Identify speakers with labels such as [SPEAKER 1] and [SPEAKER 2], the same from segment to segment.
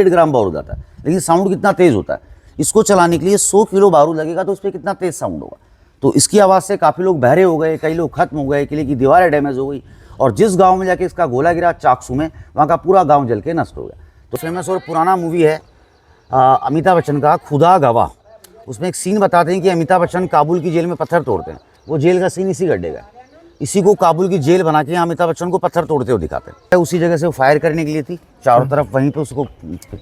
[SPEAKER 1] 1.5 ग्राम बारूद आता है, लेकिन साउंड कितना तेज़ होता है। इसको चलाने के लिए 100 किलो बारूद लगेगा, तो उस पर कितना तेज़ साउंड होगा। तो इसकी आवाज़ से काफ़ी लोग बहरे हो गए, कई लोग खत्म हो गए, किले की दीवारें डैमेज हो गई, और जिस गांव में जाके इसका गोला गिरा चाकसू में, वहाँ का पूरा गांव जल के नष्ट हो गया। तो फेमस और पुराना मूवी है अमिताभ बच्चन का खुदा गवाह। उसमें एक सीन बताते हैं कि अमिताभ बच्चन काबुल की जेल में पत्थर तोड़ते हैं। वो जेल का सीन इसी गड्ढे का है। इसी को काबुल की जेल बना के अमिताभ बच्चन को पत्थर तोड़ते हुए दिखाते हैं। उसी जगह से वो फायर करने के लिए थी, चारों तरफ वहीं पे उसको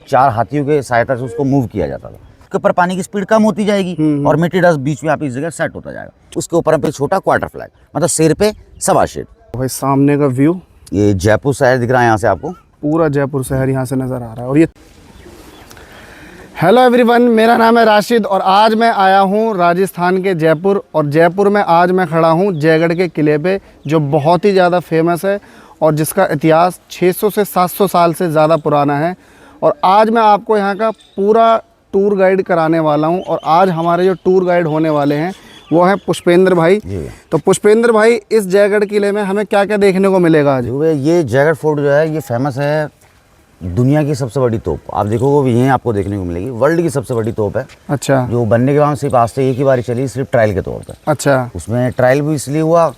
[SPEAKER 1] 4 हाथियों के सहायता से उसको मूव किया जाता था। उसके ऊपर पानी की स्पीड कम होती जाएगी और मिट्टी डस्ट बीच में आप इस जगह सेट होता जाएगा। उसके ऊपर पे छोटा क्वार्टर फ्लैग, मतलब सिर पे सवा शेड।
[SPEAKER 2] भाई सामने का व्यू,
[SPEAKER 1] ये जयपुर शहर दिख रहा है यहाँ से आपको,
[SPEAKER 2] पूरा जयपुर शहर यहाँ से नज़र आ रहा है। और ये हेलो एवरीवन, मेरा नाम है राशिद और आज मैं आया हूँ राजस्थान के जयपुर। और जयपुर में आज मैं खड़ा हूँ जयगढ़ के किले पे, जो बहुत ही ज़्यादा फेमस है और जिसका इतिहास 600 से 700 साल से ज़्यादा पुराना है। और आज मैं आपको यहाँ का पूरा टूर गाइड कराने वाला हूँ। और आज हमारे जो टूर गाइड होने वाले हैं वो हैं पुष्पेंद्र भाई। तो पुष्पेंद्र भाई, इस जयगढ़ किले में हमें क्या क्या देखने को मिलेगा आज?
[SPEAKER 1] ये जयगढ़ फोर्ट जो है ये फेमस है, दुनिया की सबसे बड़ी तोप। आप देखोगे यहीं आपको देखने को मिलेगी, वर्ल्ड की सबसे बड़ी तोप है। अच्छा। जो बनने के बाद सिर्फ आज से एक ही बार चली, सिर्फ ट्रायल के तौर पर। अच्छा। उसमें ट्रायल भी इसलिए हुआ,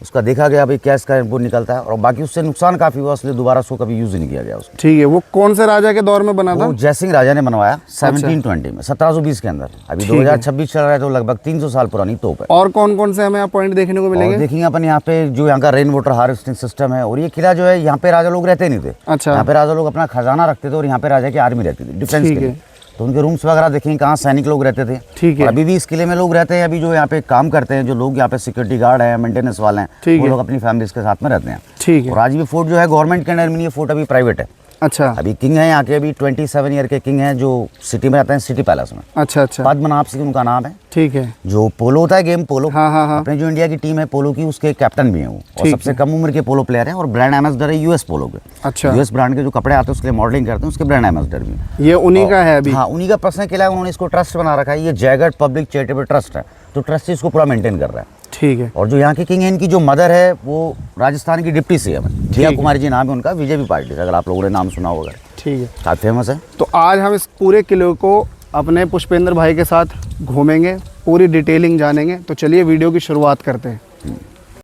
[SPEAKER 1] उसका देखा गया भाई क्या इसका इनपुट निकलता है, और बाकी उससे नुकसान काफ़ी हुआ, इसलिए दोबारा उसको कभी यूज़ नहीं किया गया उसको।
[SPEAKER 2] ठीक है। वो कौन से राजा के दौर में बना था?
[SPEAKER 1] जयसिंह राजा ने बनवाया 1720 में, 1720 के अंदर। अभी 2026 चल रहा है, तो लगभग 300 साल पुरानी तोप है।
[SPEAKER 2] और कौन कौन से हमें पॉइंट देखने को मिलेंगे?
[SPEAKER 1] देखेंगे अपन यहाँ पे जो यहाँ का रेन वाटर हार्वेस्टिंग सिस्टम है। और ये किला जो है, यहाँ पे राजा लोग रहते नहीं थे। अच्छा। यहाँ पे राजा लोग अपना खजाना रखते थे और यहाँ पे राजा की आर्मी रहती थी डिफेंस के लिए। तो उनके रूम्स वगैरह देखेंगे कहाँ सैनिक लोग रहते थे। ठीक है। अभी भी इस किले में लोग रहते हैं, अभी जो यहाँ पे काम करते हैं, जो लोग यहाँ पे सिक्योरिटी गार्ड हैं, मेंटेनेंस वाले हैं, वो लोग अपनी फैमिलीज के साथ में रहते हैं। ठीक है। और आज भी फोर्ट जो है गवर्नमेंट के अंडर में, ये फोर्ट अभी प्राइवेट है। अच्छा। अभी किंग है यहाँ के, अभी 27 ईयर के किंग हैं, जो सिटी में रहते हैं, सिटी पैलेस में। अच्छा अच्छा। पद्मनाभ सिंह उनका नाम है। ठीक है। जो पोलो होता है, गेम पोलो। हाँ हाँ हाँ। अपने जो इंडिया की टीम है पोलो की, उसके कैप्टन भी हैं वो, और सबसे कम उम्र के पोलो प्लेयर हैं, और ब्रांड एम्बेसडर है यूएस पोलो के। अच्छा। यूएस ब्रांड के जो कपड़े आते हैं उसके लिए मॉडलिंग करते हैं, उसके ब्रांड एम्बेसडर भी। ये उन्हीं का है अभी? हाँ, उन्हीं का पर्सनल किला है। उन्होंने इसको ट्रस्ट बना रखा है, ये जयगढ़ पब्लिक चैरिटेबल ट्रस्ट है, तो ट्रस्ट इसको पूरा मेंटेन कर रहा है। ठीक है। और जो यहाँ के किंग है, इनकी जो मदर है वो राजस्थान की डिप्टी सीएम है, जिया कुमारी जी नाम है उनका, विजय पाटिल, अगर आप लोगों ने नाम सुना होगा। ठीक है। काफ़ी फेमस है। तो आज हम इस पूरे किले को अपने पुष्पेंद्र भाई के साथ घूमेंगे, पूरी डिटेलिंग जानेंगे। तो चलिए वीडियो की शुरुआत करते हैं।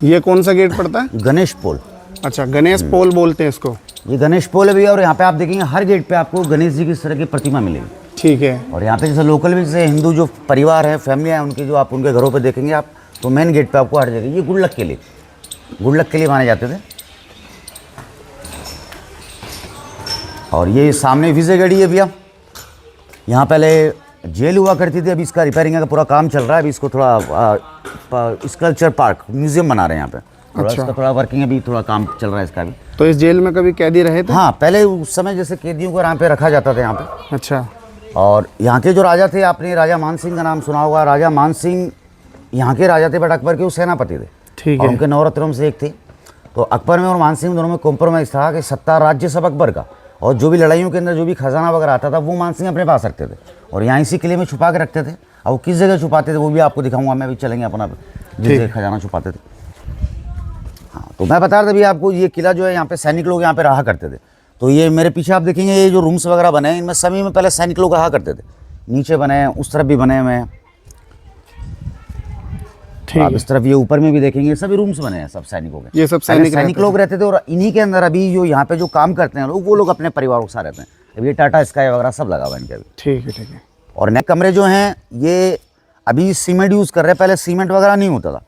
[SPEAKER 1] ये कौन सा गेट पड़ता है? गणेश पोल। अच्छा, गणेश पोल बोलते हैं इसको। ये गणेश पोल है भैया, और यहाँ पे आप देखेंगे हर गेट पे आपको गणेश जी की इस तरह की प्रतिमा मिलेगी। ठीक है। और यहाँ पे जैसे लोकल भी जैसे हिंदू जो परिवार है, फैमिली है, उनके जो आप उनके घरों पर देखेंगे आप, तो मेन गेट पे आपको हर जगह ये गुडलक के लिए माने जाते थे। और ये सामने विजयगढ़ी है भैया, यहाँ पहले जेल हुआ करती थी, अभी इसका रिपेयरिंग का पूरा काम चल रहा है। अभी इसको थोड़ा स्कल्पचर पार्क म्यूजियम बना रहे हैं यहाँ पे। अच्छा। इसका थोड़ा वर्किंग, अभी थोड़ा काम चल रहा है इसका भी। तो इस जेल में कभी कैदी रहे थे? हाँ, पहले उस समय जैसे कैदियों को यहाँ पे रखा जाता था यहाँ पे। अच्छा। और यहाँ के जो राजा थे, आपने राजा मान सिंह का नाम सुना होगा। राजा मान सिंह यहाँ के राजा थे, बट अकबर के वो सेनापति थे। ठीक है। उनके 9 रत्नों में से एक थे। तो अकबर में और मान सिंह दोनों में कॉम्प्रोमाइज़ था कि सत्ता राज्य सब अकबर का, और जो भी लड़ाइयों के अंदर जो भी खजाना वगैरह आता था वो मान सिंह अपने पास रखते थे, और यहाँ इसी किले में छुपा के रखते थे। और वो किस जगह छुपाते थे वो भी आपको दिखाऊंगा मैं, अभी चलेंगे अपना जिस जगह खजाना छुपाते थे। हाँ, तो मैं बता रहा था अभी आपको, ये किला जो है, यहाँ पे सैनिक लोग यहाँ पे रहा करते थे। तो ये मेरे पीछे आप देखेंगे, ये जो रूम्स वगैरह बने हैं, इनमें सभी में पहले सैनिक लोग रहा करते थे। नीचे बने हैं, उस तरफ भी बने हुए हैं, आप इस तरफ ये ऊपर में भी देखेंगे, सभी रूम्स बने हैं सब सैनिकों के। ये सब सैनिक लोग रहते थे, और इन्हीं के अंदर अभी जो यहाँ पे जो काम करते हैं लोग, वो लोग अपने परिवारों के साथ रहते हैं। अभी ये टाटा स्काई वगैरह सब लगा हुआ है इनके अभी। ठीक है ठीक है। और नए कमरे जो हैं ये अभी सीमेंट यूज़ कर रहे हैं, पहले सीमेंट वगैरह नहीं होता था।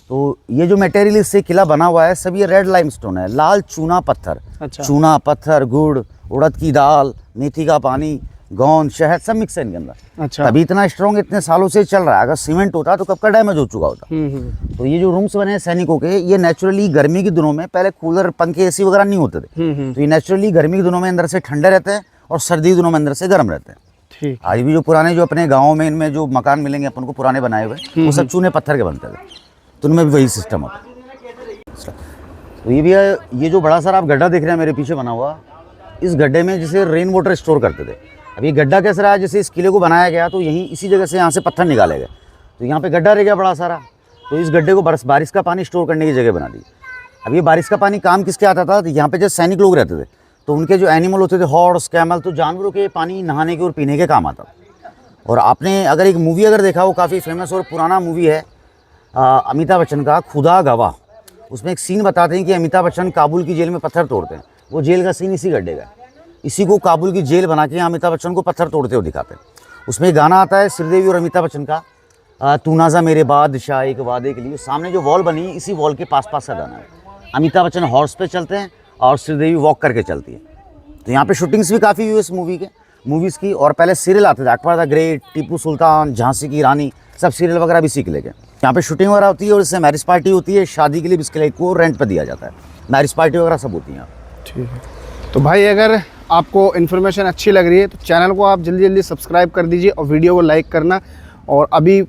[SPEAKER 1] तो ये जो मटेरियल इससे किला बना हुआ है सब ये रेड लाइमस्टोन है, लाल चूना पत्थर। अच्छा। चूना पत्थर, गुड़, उड़द की दाल, मेथी का पानी, गोंद, शहद सब मिक्स है इनके अंदर। अच्छा। अभी इतना स्ट्रॉन्ग इतने सालों से चल रहा है। अगर सीमेंट होता तो कब का डैमेज हो चुका होता। तो ये जो रूम्स बने हैं सैनिकों के, ये नेचुरली गर्मी के दिनों में, पहले कूलर, पंखे, एसी वगैरह नहीं होते थे, तो ये नेचुरली गर्मी के दिनों में अंदर से ठंडे रहते हैं, और सर्दी के दिनों में अंदर से गर्म रहते हैं। ठीक। आज भी जो पुराने जो अपने गाँव में इनमें जो मकान मिलेंगे अपन को पुराने बनाए हुए, वो सब चूने पत्थर के बनते थे, तो उनमें भी वही सिस्टम होता है। तो ये भी ये जो बड़ा सारा आप गड्ढा देख रहे हैं मेरे पीछे बना हुआ, इस गड्ढे में जैसे रेन वाटर स्टोर करते थे। अभी गड्ढा कैसा रहा, जैसे इस किले को बनाया गया तो यहीं इसी जगह से यहाँ से पत्थर निकाले गए, तो यहाँ पे गड्ढा रह गया बड़ा सारा, तो इस गड्ढे को बारिश का पानी स्टोर करने की जगह बना दी। अब ये बारिश का पानी काम किसके आता था, तो यहाँ पे जब सैनिक लोग रहते थे तो उनके जो एनिमल होते थे, हॉर्स, कैमल, तो जानवरों के पानी नहाने के और पीने के काम आता। और आपने अगर एक मूवी अगर देखा, वो काफ़ी फेमस और पुराना मूवी है अमिताभ बच्चन का, खुदा गवाह। उसमें एक सीन बताते हैं कि अमिताभ बच्चन काबुल की जेल में पत्थर तोड़ते हैं। वो जेल का सीन इसी गड्ढे का, इसी को काबुल की जेल बना के अमिताभ बच्चन को पत्थर तोड़ते हुए दिखाते हैं। उसमें एक गाना आता है श्रीदेवी और अमिताभ बच्चन का, तू नाजा मेरे बादशाह एक वादे के लिए। सामने जो वॉल बनी, इसी वॉल के पास पास का गाना है। अमिताभ बच्चन हॉर्स पे चलते हैं और श्रीदेवी वॉक करके चलती है। तो यहाँ पे शूटिंग्स भी काफ़ी हुई इस मूवीज़ की। और पहले सीरियल आते थे, अकबर द ग्रेट, टीपू सुल्तान, झांसी की रानी, सब सीरियल वगैरह भी सीख लेके। यहाँ पे शूटिंग वगैरह होती है और इससे मैरिज पार्टी होती है, शादी के लिए भी इसके लिए को रेंट पर दिया जाता है। मैरिज पार्टी वगैरह सब होती है।
[SPEAKER 2] ठीक है, तो भाई अगर आपको इन्फॉर्मेशन अच्छी लग रही है तो चैनल को आप जल्दी जल्दी सब्सक्राइब कर दीजिए और वीडियो को लाइक करना। और अभी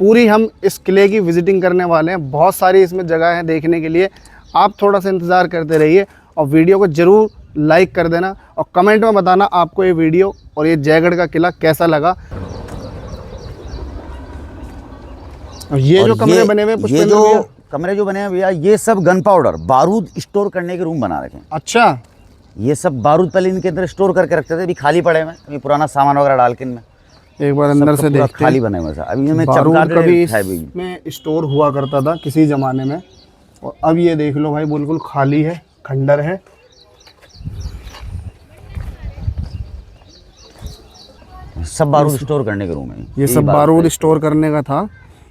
[SPEAKER 2] पूरी हम इस किले की विजिटिंग करने वाले हैं, बहुत सारी इसमें जगह है देखने के लिए। आप थोड़ा सा इंतज़ार करते रहिए और वीडियो को ज़रूर लाइक कर देना और कमेंट में बताना आपको ये वीडियो और ये जयगढ़ का किला कैसा लगा। और ये जो कमरे बने हुए,
[SPEAKER 1] ये जो कमरे जो बने हैं भैया, ये सब गन पाउडर, बारूद स्टोर करने के रूम बना रखे हैं।
[SPEAKER 2] अच्छा,
[SPEAKER 1] ये सब बारूद पहले इनके अंदर स्टोर करके रखते थे, अभी खाली पड़े हैं। अभी पुराना सामान वगैरह डाल के इनमें
[SPEAKER 2] एक बार अंदर से देखते हैं।
[SPEAKER 1] खाली बने हुए अभी इनमें
[SPEAKER 2] बारूद कभी इसमें स्टोर हुआ करता था किसी ज़माने में, और अब ये देख लो भाई बिल्कुल खाली है, खंडर है।
[SPEAKER 1] सब बारूद स्टोर करने के रूम है।
[SPEAKER 2] ये सब बारूद स्टोर करने का था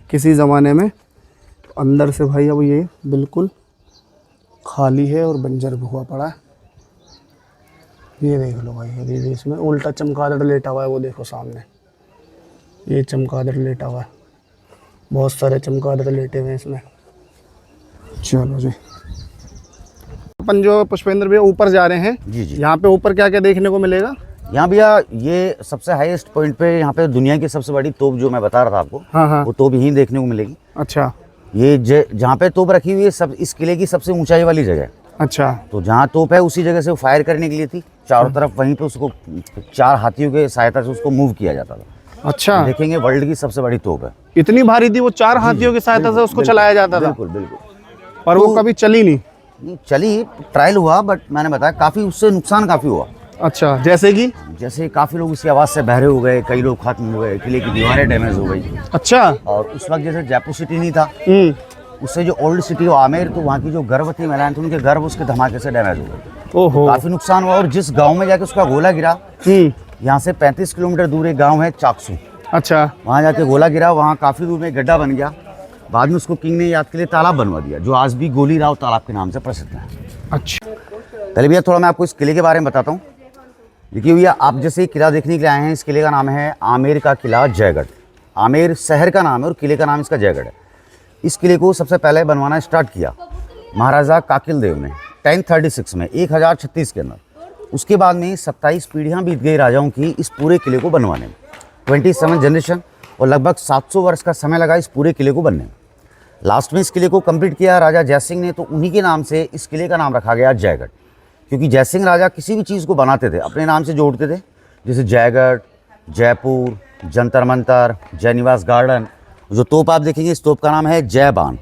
[SPEAKER 2] किसी ज़माने में। तो अंदर से भाई अब ये बिल्कुल खाली है और बंजर भी हुआ पड़ा है। ये देख लो भाई, अभी इसमें उल्टा चमगादड़ लेटा हुआ है, वो देखो सामने ये चमगादड़ लेटा हुआ है, बहुत सारे चमगादड़ लेटे हुए हैं इसमें। चलो जी, अपन जो पुष्पेंद्र भैया ऊपर जा रहे हैं,
[SPEAKER 1] जी जी,
[SPEAKER 2] यहाँ पे ऊपर क्या क्या देखने को मिलेगा?
[SPEAKER 1] यहाँ भैया ये सबसे हाईएस्ट पॉइंट पे, यहाँ पे दुनिया की सबसे बड़ी तोप जो मैं बता रहा था आपको,
[SPEAKER 2] हाँ,
[SPEAKER 1] वो तोप यहीं देखने को मिलेगी।
[SPEAKER 2] अच्छा,
[SPEAKER 1] ये जहाँ पे तोप रखी हुई है, सब इस किले की सबसे ऊंचाई वाली जगह है।
[SPEAKER 2] अच्छा,
[SPEAKER 1] तो जहाँ तोप है उसी जगह से वो फायर करने के लिए थी, चारों तरफ वहीं पे उसको 4 हाथियों के सहायता से उसको मूव किया जाता था।
[SPEAKER 2] अच्छा,
[SPEAKER 1] देखेंगे वर्ल्ड की सबसे बड़ी तोप है।
[SPEAKER 2] इतनी भारी थी वो, 4 हाथियों की सहायता से उसको चलाया जाता था।
[SPEAKER 1] बिल्कुल बिल्कुल,
[SPEAKER 2] पर वो कभी चली नहीं।
[SPEAKER 1] चली, ट्रायल हुआ, बट मैंने बताया काफ़ी उससे नुकसान काफ़ी हुआ।
[SPEAKER 2] अच्छा, जैसे
[SPEAKER 1] काफ़ी लोग इसकी आवाज़ से बहरे हो गए, कई लोग खत्म हो गए, किले की दीवारें डैमेज हो गई।
[SPEAKER 2] अच्छा,
[SPEAKER 1] और उस वक्त जैसे जयपुर सिटी नहीं था, उससे जो ओल्ड सिटी हो आमेर, तो वहाँ की जो गर्भवती महिलाएं थी, उनके गर्भ उसके धमाके से डैमेज हो गए।
[SPEAKER 2] ओहो,
[SPEAKER 1] काफ़ी नुकसान हुआ। और जिस गाँव में जाके उसका गोला गिरा, यहाँ से 35 किलोमीटर दूर एक गाँव है चाकसू,
[SPEAKER 2] अच्छा,
[SPEAKER 1] वहाँ जाके गोला गिरा, वहाँ काफ़ी दूर में एक गड्ढा बन गया। बाद में उसको किंग ने याद के लिए तालाब बनवा दिया, जो आज भी गोली राव तालाब के नाम से प्रसिद्ध है।
[SPEAKER 2] अच्छा,
[SPEAKER 1] पहले भैया थोड़ा मैं आपको इस किले के बारे में बताता हूँ। देखिए भैया, आप जैसे किला देखने के लिए आए हैं, इस किले का नाम है आमेर का किला जयगढ़। आमेर शहर का नाम है और किले का नाम इसका जयगढ़ है। इस किले को सबसे पहले बनवाना स्टार्ट किया महाराजा काकिल देव ने 1036 में, 1036 के अंदर। उसके बाद में 27 पीढ़ियाँ बीत गई राजाओं की इस पूरे किले को बनवाने में, 27 जनरेशन, और लगभग 700 वर्ष का समय लगा इस पूरे किले को बनने में। लास्ट में इस किले को कंप्लीट किया राजा जयसिंह ने, तो उन्हीं के नाम से इस किले का नाम रखा गया जयगढ़। क्योंकि जयसिंह राजा किसी भी चीज़ को बनाते थे अपने नाम से जोड़ते थे, जैसे जयगढ़, जयपुर, जंतर मंतर, जयनिवास गार्डन। जो तोप आप देखेंगे, इस तोप का नाम है जय बान,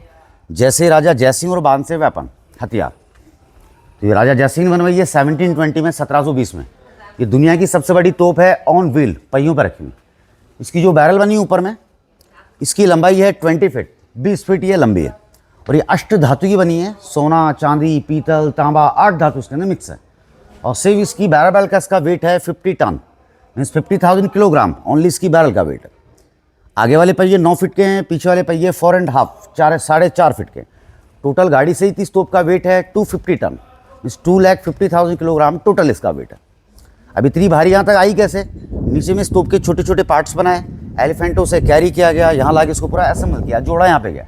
[SPEAKER 1] जैसे राजा जयसिंह और बान से वेपन, हथियार। तो ये राजा जयसिंह ने बनवाई है 1720 में, 1720 में। ये दुनिया की सबसे बड़ी तोप है, ऑन व्हील, पहियों पर रखी हुई। इसकी जो बैरल बनी ऊपर में, इसकी लंबाई है 20 फीट, 20 फीट ये लंबी है। और ये अष्ट धातु की बनी है, सोना, चांदी, पीतल, तांबा, 8 धातु इसके अंदर मिक्स है। और सिर्फ इसकी बैरल का इसका वेट है 50 टन, मीन्स 50,000 किलोग्राम ओनली इसकी बैरल का वेट है। आगे वाले पहिए 9 फीट के हैं, पीछे वाले पहिए 4.5, 4.5 फीट के। टोटल गाड़ी सहित इस तोप का वेट है 250 टन, मीन्स 2,50,000 किलोग्राम टोटल इसका वेट है। अब इतनी भारी यहाँ तक आई कैसे? नीचे में इस तोप के छोटे छोटे पार्ट्स बनाए, एलिफेंटों से कैरी किया गया, यहाँ लाके इसको पूरा असेंबल किया, जोड़ा यहाँ पे गया।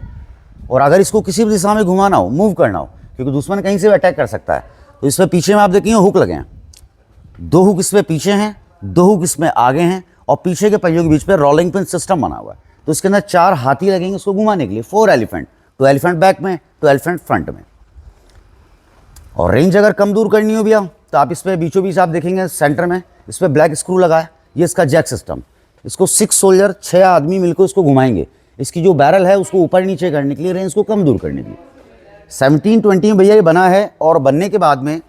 [SPEAKER 1] और अगर इसको किसी भी दिशा में घुमाना हो, मूव करना हो, क्योंकि दुश्मन कहीं से भी अटैक कर सकता है, तो इसमें पीछे में आप देखेंगे हुक लगे हैं। 2 हुक इसमें पीछे हैं, 2 हुक इसमें आगे हैं, और पीछे के पहियों के बीच में रोलिंग पिन सिस्टम बना हुआ है। तो इसके अंदर 4 हाथी लगेंगे इसको घुमाने के लिए, 4 एलिफेंट, 2 एलिफेंट बैक में, 2 एलिफेंट फ्रंट में। और रेंज अगर कम दूर करनी हो भैया, तो आप इस पर बीचों बीच आप देखेंगे सेंटर में इस पर ब्लैक स्क्रू लगा है, ये इसका जैक सिस्टम। इसको 6 सोल्जर, 6 आदमी मिलकर इसको घुमाएंगे। इसकी जो बैरल है उसको ऊपर नीचे करने के लिए, रेंज को कम दूर करने के लिए। 1720 में भैया ये बना है, और बनने के बाद में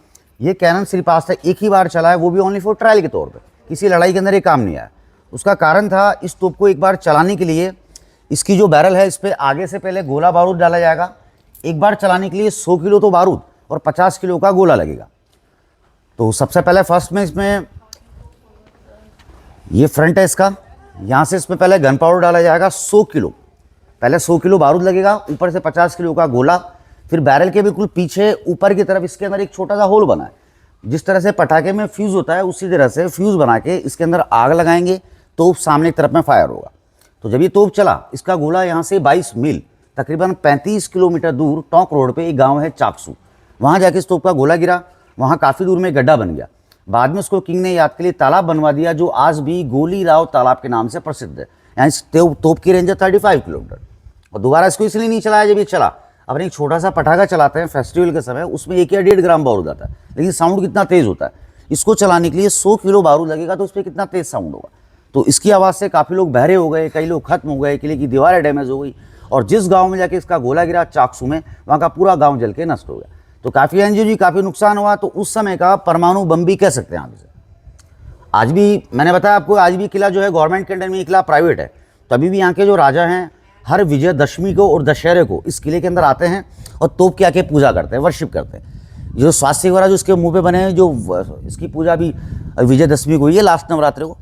[SPEAKER 1] ये कैनन श्रीपास्ता एक ही बार चला है, वो भी ओनली फॉर ट्रायल के तौर पे, किसी लड़ाई के अंदर ये काम नहीं आया। उसका कारण था, इस तोप को एक बार चलाने के लिए इसकी जो बैरल है इस पर आगे से पहले गोला बारूद डाला जाएगा। एक बार चलाने के लिए 100 किलो तो बारूद और 50 किलो का गोला लगेगा। तो सबसे पहले फर्स्ट में इसमें ये फ्रंट है इसका, यहाँ से इसमें पहले गन पाउडर डाला जाएगा 100 किलो, पहले 100 किलो बारूद लगेगा, ऊपर से 50 किलो का गोला। फिर बैरल के बिल्कुल पीछे ऊपर की तरफ इसके अंदर एक छोटा सा होल बना है, जिस तरह से पटाखे में फ्यूज़ होता है उसी तरह से फ्यूज़ बना के इसके अंदर आग लगाएंगे, तोप सामने की तरफ में फायर होगा। तो जब ये तोप चला, इसका गोला यहाँ से 22 मील तकरीबन 35 किलोमीटर दूर टोंक रोड पे एक गांव है चाकसू, वहाँ जाके इस तोप का गोला गिरा, वहाँ काफ़ी दूर में गड्ढा बन गया। बाद में उसको किंग ने याद के लिए तालाब बनवा दिया, जो आज भी गोली राव तालाब के नाम से प्रसिद्ध है। यहाँ इस तोप की रेंज है 35 किलोमीटर। और दोबारा इसको इसलिए नहीं चलाया, जब ये चला अपने एक छोटा सा पटाखा चलाते हैं फेस्टिवल के समय, उसमें 1 या 1.5 ग्राम बारूद आता है, लेकिन साउंड कितना तेज़ होता है। इसको चलाने के लिए 100 किलो बारूद लगेगा, तो उस पर कितना तेज़ साउंड होगा। तो इसकी आवाज़ से काफ़ी लोग बहरे हो गए, कई लोग खत्म हो गए, किले की दीवारें डैमेज हो गई, और जिस गांव में जाके इसका गोला गिरा चाकसू में, वहाँ का पूरा गांव जल के नष्ट हो गया। तो काफ़ी एनजीओ काफ़ी नुकसान हुआ। तो उस समय का परमाणु बम भी कह सकते हैं आप इसे। आज भी मैंने बताया आपको, आज भी किला जो है गवर्नमेंट के अंडर में, किला प्राइवेट है। तभी भी यहाँ के जो राजा हैं हर विजयदशमी को और दशहरे को इस किले के अंदर आते हैं और तोप के आके पूजा करते हैं, वर्शिप करते हैं। जो स्वास्थ्य वगैरह जो इसके मुंह पे बने हैं, जो इसकी पूजा भी विजयदशमी को हुई है, लास्ट नवरात्रि को।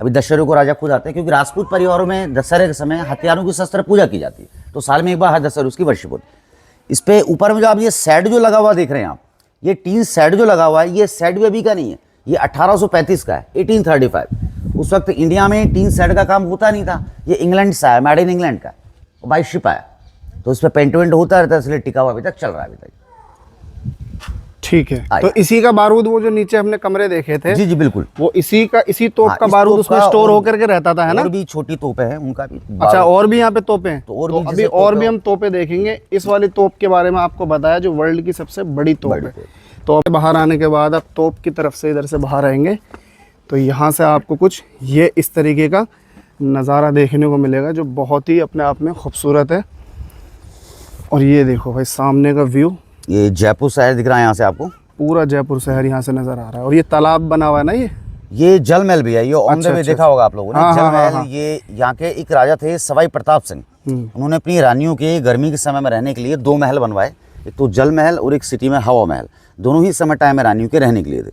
[SPEAKER 1] अभी दशहरे को राजा खुद आते हैं, क्योंकि राजपूत परिवारों में दशहरे के समय हथियारों की शस्त्र पूजा की जाती है, तो साल में एक बार हर दशहरे उसकी वर्शिप होती है। इस पे ऊपर में जो आप ये सेट जो लगा हुआ देख रहे हैं आप, ये टीन सेट जो लगा हुआ है, ये सेट भी अभी का नहीं है, ये 1835 का है, 1835। उस वक्त इंडिया में टीन सेट का काम होता नहीं था, ये इंग्लैंड से आया, मेड इन इंग्लैंड का, बाई शिप आया, तो इस पर पेंट वेंट होता रहता है, इसलिए टिका हुआ अभी तक चल रहा है अभी तक।
[SPEAKER 2] ठीक है, तो इसी का बारूद वो जो नीचे हमने कमरे देखे थे,
[SPEAKER 1] जी जी बिल्कुल,
[SPEAKER 2] वो इसी तोप का बारूद उसमें स्टोर होकर के रहता था, है ना।
[SPEAKER 1] और भी छोटी तोपें हैं उनका भी।
[SPEAKER 2] अच्छा, और भी यहाँ पे तोपें हैं।
[SPEAKER 1] तो
[SPEAKER 2] अभी और भी हम तोपें देखेंगे। इस वाली तोप के बारे में आपको बताया, जो वर्ल्ड की सबसे बड़ी तोप है। तो बाहर आने के बाद आप तोप की तरफ से इधर से बाहर आएंगे, तो यहाँ से आपको कुछ ये इस तरीके का नज़ारा देखने को मिलेगा, जो बहुत ही अपने आप में खूबसूरत है। और ये देखो भाई सामने का व्यू,
[SPEAKER 1] ये जयपुर शहर दिख रहा है यहाँ से आपको,
[SPEAKER 2] पूरा जयपुर शहर यहाँ से नज़र आ रहा है। और ये तालाब बना हुआ है ना,
[SPEAKER 1] ये जल महल भी है, ये ऑन द वे देखा होगा आप लोगों ने।
[SPEAKER 2] हाँ,
[SPEAKER 1] जल
[SPEAKER 2] हाँ,
[SPEAKER 1] महल
[SPEAKER 2] हाँ।
[SPEAKER 1] ये यहाँ के एक राजा थे सवाई प्रताप सिंह, उन्होंने अपनी रानियों के गर्मी के समय में रहने के लिए 2 महल बनवाए, एक तो जल महल और एक सिटी में हवा महल, दोनों ही समय टाइम में रानियों के रहने के लिए थे।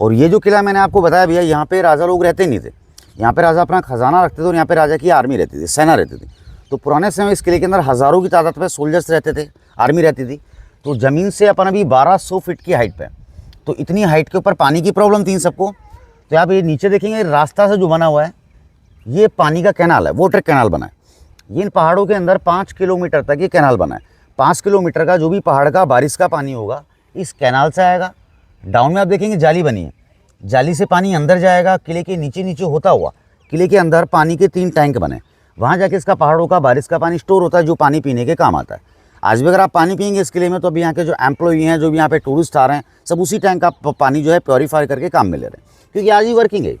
[SPEAKER 1] और ये जो किला मैंने आपको बताया भैया, यहाँ पे राजा लोग रहते नहीं थे, यहाँ पे राजा अपना खजाना रखते थे और यहाँ पे राजा की आर्मी रहती थी, सेना रहती थी। तो पुराने समय इस किले के अंदर हज़ारों की तादाद में सोल्जर्स रहते थे, आर्मी रहती थी। तो ज़मीन से अपन अभी 1200 फीट की हाइट पे, तो इतनी हाइट के ऊपर पानी की प्रॉब्लम थी इन सबको। तो आप ये नीचे देखेंगे रास्ता से जो बना हुआ है, ये पानी का कैनाल है, वाटर कैनाल बना है। ये इन पहाड़ों के अंदर 5 किलोमीटर तक ये कैनाल बना है। 5 किलोमीटर का जो भी पहाड़ का बारिश का पानी होगा इस कैनाल से आएगा। डाउन में आप देखेंगे जाली बनी है, जाली से पानी अंदर जाएगा, किले के नीचे नीचे होता हुआ किले के अंदर पानी के 3 टैंक बने, वहाँ जाके इसका पहाड़ों का बारिश का पानी स्टोर होता है, जो पानी पीने के काम आता है। आज भी अगर आप पानी पियेंगे इस किले में, तो अभी यहाँ के जो एम्प्लॉई हैं, जो भी यहाँ पे टूरिस्ट आ रहे हैं, सब उसी टैंक का पानी जो है प्योरीफाई करके काम में ले रहे हैं, क्योंकि आज ही वर्किंग है।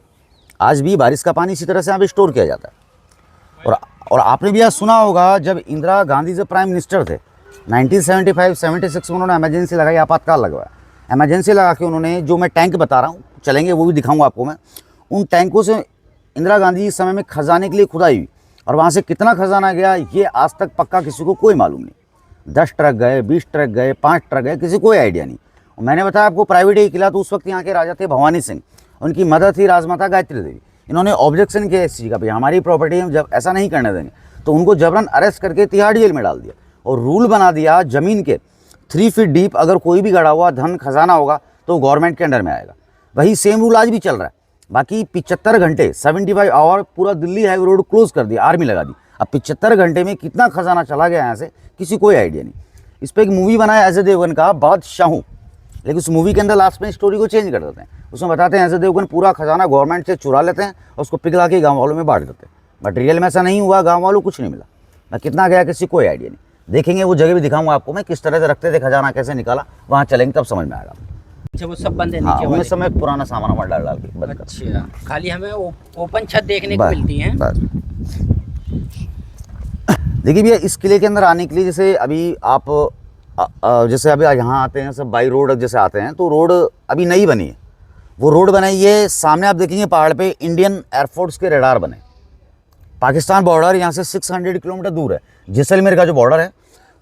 [SPEAKER 1] आज भी बारिश का पानी इसी तरह से यहाँ पे स्टोर किया जाता है। और आपने भी आज सुना होगा, जब इंदिरा गांधी जब प्राइम मिनिस्टर थे 1975-76 में, उन्होंने इमरजेंसी लगाई, आपातकाल लगवाया। इमरजेंसी लगा के उन्होंने, जो मैं टैंक बता रहा हूँ, चलेंगे वो भी दिखाऊंगा आपको मैं, उन टैंकों से इंदिरा गांधी इस समय में खजाने के लिए खुदाई हुई, और वहाँ से कितना खजाना गया ये आज तक पक्का किसी को कोई मालूम नहीं। 10 ट्रक गए, 20 ट्रक गए, 5 ट्रक गए, किसी को कोई आइडिया नहीं। और मैंने बताया आपको प्राइवेट ही किला, तो उस वक्त यहाँ के राजा थे भवानी सिंह, उनकी मदर थी राजमाता गायत्री देवी। इन्होंने ऑब्जेक्शन किया इस चीज़ का, भाई हमारी प्रॉपर्टी हम जब ऐसा नहीं करने देंगे, तो उनको जबरन अरेस्ट करके तिहाड़ जेल में डाल दिया और रूल बना दिया, ज़मीन के 3 फीट डीप अगर कोई भी गड़ा हुआ धन खजाना होगा तो गवर्नमेंट के अंडर में आएगा। वही सेम रूल आज भी चल रहा है। बाकी 75 घंटे 75 आवर पूरा दिल्ली हाईवे रोड क्लोज कर दिया, आर्मी लगा दी। अब 75 घंटे में कितना खजाना चला गया यहाँ से किसी कोई आइडिया नहीं। इस पर एक मूवी बनाया अजय देवगन का, बादशाहू, लेकिन उस मूवी के अंदर लास्ट में स्टोरी को चेंज कर देते हैं। उसमें बताते हैं अजय देवगन पूरा खजाना गवर्नमेंट से चुरा लेते हैं और उसको पिघला के गाँव वालों में बांट देते हैं। बट रियल में ऐसा नहीं हुआ, गाँव वालों कुछ नहीं मिला। मैं कितना गया किसी कोई आइडिया नहीं। देखेंगे वो जगह भी दिखाऊंगा आपको मैं, किस तरह से रखते थे खजाना, कैसे निकाला, वहाँ चलेंगे तब समझ में आएगा।
[SPEAKER 3] अच्छा, वो सब बंद है
[SPEAKER 1] हाँ,
[SPEAKER 3] नीचे
[SPEAKER 1] उनमें
[SPEAKER 3] वाले?
[SPEAKER 1] समय पुराना सामान वामान डाल के बंद कर।
[SPEAKER 3] अच्छा, खाली हमें ओपन छत देखने को
[SPEAKER 1] बस,
[SPEAKER 3] मिलती है।
[SPEAKER 1] बस। देखिए भैया, इस किले के अंदर आने के लिए, जैसे अभी आप जैसे अभी यहाँ आते हैं सब बाई रोड जैसे आते हैं, तो रोड अभी नई बनी है। वो रोड बनाई है, सामने आप देखेंगे पहाड़ पे इंडियन एयरफोर्स के रडार बने। पाकिस्तान बॉर्डर यहाँ से 600 किलोमीटर दूर है, जैसलमेर का जो बॉर्डर है,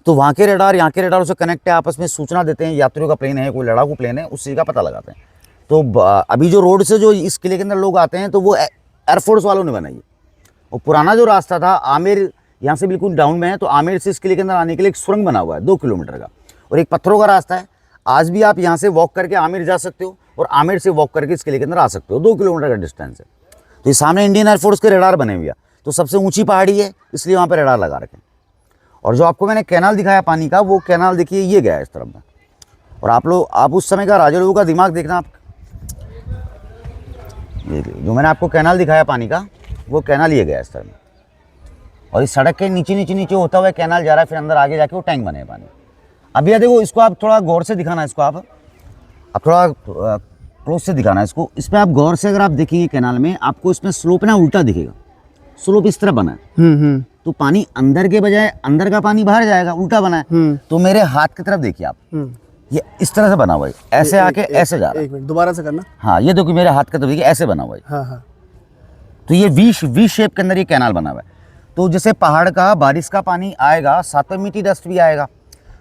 [SPEAKER 1] तो वहाँ के रडार यहाँ के रडारों से कनेक्ट है, आपस में सूचना देते हैं, यात्रियों का प्लेन है, कोई लड़ाकू प्लेन है, उस चीज़ का पता लगाते हैं। तो अभी जो रोड से जो इस किले के अंदर लोग आते हैं, तो वो एयरफोर्स वालों ने बनाई है। और पुराना जो रास्ता था आमेर, यहाँ से बिल्कुल डाउन में है, तो आमेर से इस किले के अंदर आने के लिए एक सुरंग बना हुआ है 2 किलोमीटर का, और एक पत्थरों का रास्ता है। आज भी आप यहाँ से वॉक करके आमेर जा सकते हो, और आमेर से वॉक करके इस किले के अंदर आ सकते हो, 2 किलोमीटर का डिस्टेंस है। तो ये सामने इंडियन एयरफोर्स के रडार बने हुए हैं, तो सबसे ऊंची पहाड़ी है, इसलिए वहाँ पर रडार लगा रखे हैं। और जो आपको मैंने कैनाल दिखाया पानी का, वो कैनाल देखिए ये गया है इस तरफ में। और आप उस समय का राजा लोगों का दिमाग देखना आप, ये जो मैंने आपको कैनाल दिखाया पानी का, वो कैनाल ये गया इस तरफ में। और इस सड़क के नीचे होता हुआ कैनाल जा रहा है, फिर अंदर आगे जाके वो टैंक बने हैं पानी। अब यह देखो, इसको आप थोड़ा गौर से दिखाना, इसको आप थोड़ा क्लोज से दिखाना इसको। इस पर आप गौर से अगर आप देखेंगे कैनाल में, आपको इसमें स्लोप ना उल्टा दिखेगा, स्लोप इस तरह बना है। तो पानी अंदर के बजाय अंदर का पानी बाहर जाएगा, उल्टा बना है। तो मेरे हाथ की तरफ देखिए आप, ये इस तरह से बना हुआ है, ऐसे आके ऐसे जा रहा है।
[SPEAKER 2] एक मिनट दोबारा से करना।
[SPEAKER 1] हाँ, ये देखो मेरे हाथ की तरफ देखिए, ऐसे बना हुआ है।
[SPEAKER 2] हाँ हाँ।
[SPEAKER 1] तो ये वी शेप के अंदर ये कैनाल बना हुआ है। तो जैसे पहाड़ का बारिश का पानी आएगा, साथ में मिट्टी डस्ट भी आएगा,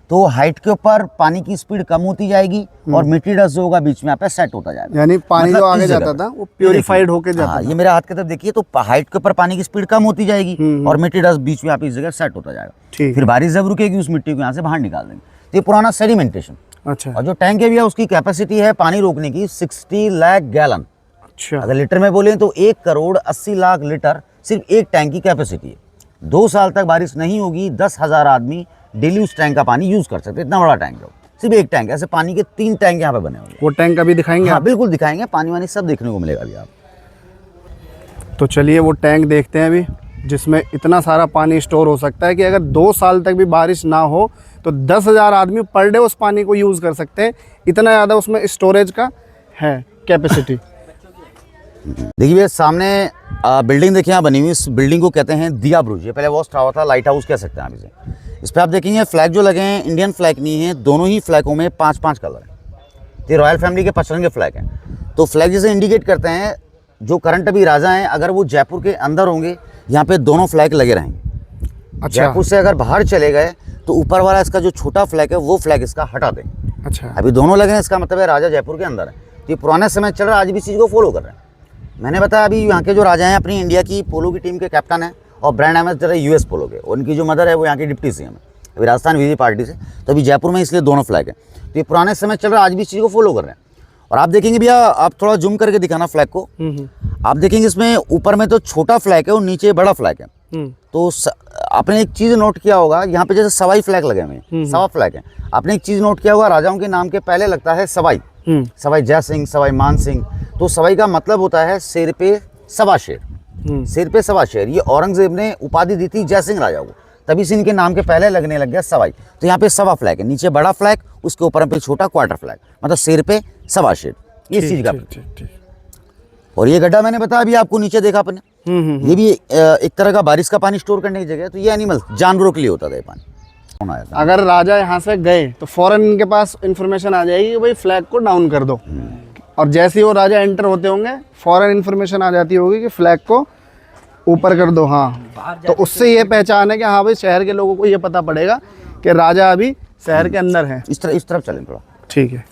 [SPEAKER 1] तो हाइट के ऊपर पानी की स्पीड कम होती जाएगी, और मिट्टी डस्ट जो होगा बीच में यहाँ पे सेट होता जाएगा।
[SPEAKER 2] यानी पानी जो आगे जाता था वो प्यूरिफाइड होके जाता था।
[SPEAKER 1] ये मेरे हाथ की तरफ देखिए, तो हाइट के ऊपर पानी की स्पीड कम होती जाएगी, और मिट्टी डस्ट बीच में आप इस जगह सेट होता जाएगा। फिर बारिश जब रुकेगी, उस मिट्टी को यहाँ से बाहर निकाल देंगे। तो ये पुराना सेडिमेंटेशन।
[SPEAKER 2] अच्छा।
[SPEAKER 1] और जो टैंक है भैया, उसकी कैपेसिटी है पानी रोकने की 60 लाख गैलन।
[SPEAKER 2] अच्छा।
[SPEAKER 1] अगर लीटर में बोले तो 1 करोड़ 80 लाख लीटर सिर्फ एक टैंक की कैपेसिटी है। 2 साल तक बारिश नहीं होगी, 10,000 आदमी डेली उस टैंक का पानी यूज कर सकते हैं। इतना बड़ा टैंक है, सिर्फ एक टैंक। ऐसे पानी के 3 टैंक यहाँ पे बने हुए।
[SPEAKER 2] वो टैंक अभी दिखाएंगे?
[SPEAKER 1] हाँ बिल्कुल दिखाएंगे, पानी वानी सब देखने को मिलेगा अभी आप।
[SPEAKER 2] तो चलिए वो टैंक देखते हैं अभी, जिसमें इतना सारा पानी स्टोर हो सकता है कि अगर 2 साल तक भी बारिश ना हो तो 10,000 आदमी पर डे उस पानी को यूज़ कर सकते हैं। इतना ज़्यादा उसमें स्टोरेज का है कैपेसिटी।
[SPEAKER 1] देखिए भैया, सामने बिल्डिंग देखिए यहाँ बनी हुई, इस बिल्डिंग को कहते हैं दिया ब्रुज। ये पहले वॉच टावर था, लाइट हाउस कह सकते हैं आप इसे। इस पर आप देखेंगे फ्लैग जो लगे हैं, इंडियन फ्लैग नहीं है, दोनों ही फ्लैगों में 5-5 कलर हैं। ये रॉयल फैमिली के पचरंगे फ्लैग हैं। तो फ्लैग जैसे इंडिकेट करते हैं, जो करंट अभी राजा हैं, अगर वो जयपुर के अंदर होंगे, यहाँ पे दोनों फ्लैग लगे रहेंगे।
[SPEAKER 2] अच्छा।
[SPEAKER 1] जयपुर से अगर बाहर चले गए तो ऊपर वाला इसका जो छोटा फ्लैग है, वो फ्लैग इसका हटा देंगे।
[SPEAKER 2] अच्छा।
[SPEAKER 1] अभी दोनों लगे हैं, इसका मतलब है राजा जयपुर के अंदर है। तो ये पुराने समय चल रहा है, आज भी इस चीज़ को फॉलो कर रहे हैं। मैंने बताया अभी यहाँ के जो राजा हैं, अपनी इंडिया की पोलो की टीम के कैप्टन हैं, और ब्रांड एम्बेसडर है यूएस पोलो के। उनकी जो मदर है वो यहाँ की डिप्टी सीएम है, अभी राजस्थान विजय पार्टी से। तो अभी जयपुर में इसलिए दोनों फ्लैग हैं। तो ये पुराने समय चल रहा है, आज भी इस चीज़ को फॉलो कर रहे हैं। और आप देखेंगे भैया, आप थोड़ा जूम करके दिखाना फ्लैग को। आप देखेंगे इसमें ऊपर में तो छोटा फ्लैग है और नीचे बड़ा फ्लैग है। तो आपने एक चीज़ नोट किया होगा, यहाँ पे जैसे सवाई फ्लैग लगे हुए हैं, सवा फ्लैग है। आपने एक चीज़ नोट किया होगा, राजाओं के नाम के पहले लगता है सवाई। सवाई जय सिंह, सवाई मान सिंह। तो सवाई का मतलब होता है सिर पे सवा शेर, सिर पे सवा शेर। ये औरंगजेब ने उपाधि दी थी जय सिंह राजा को, तभी से इनके नाम के पहले लगने लग गया सवाई। तो यहाँ पे सवा फ्लैग है, नीचे बड़ा फ्लैग, उसके ऊपर पे छोटा क्वार्टर फ्लैग, मतलब सिर पे सवा शेर। ये चीज का। और ये गड्ढा मैंने बताया अभी आपको, नीचे देखा आपने, ये भी एक तरह का बारिश का पानी स्टोर करने की जगह है। तो ये एनिमल जानवरों के लिए होता था ये पानी।
[SPEAKER 2] अगर राजा यहाँ से गए तो फौरन इनके पास इंफॉर्मेशन आ जाएगी कि भाई फ्लैग को डाउन कर दो, और जैसे ही वो राजा एंटर होते होंगे फौरन इंफॉर्मेशन आ जाती होगी कि फ्लैग को ऊपर कर दो। हाँ, तो उससे ये पहचान है कि हाँ भाई शहर के लोगों को ये पता पड़ेगा कि राजा अभी शहर के अंदर है।
[SPEAKER 1] इस तरफ चलें थोड़ा।
[SPEAKER 2] ठीक है।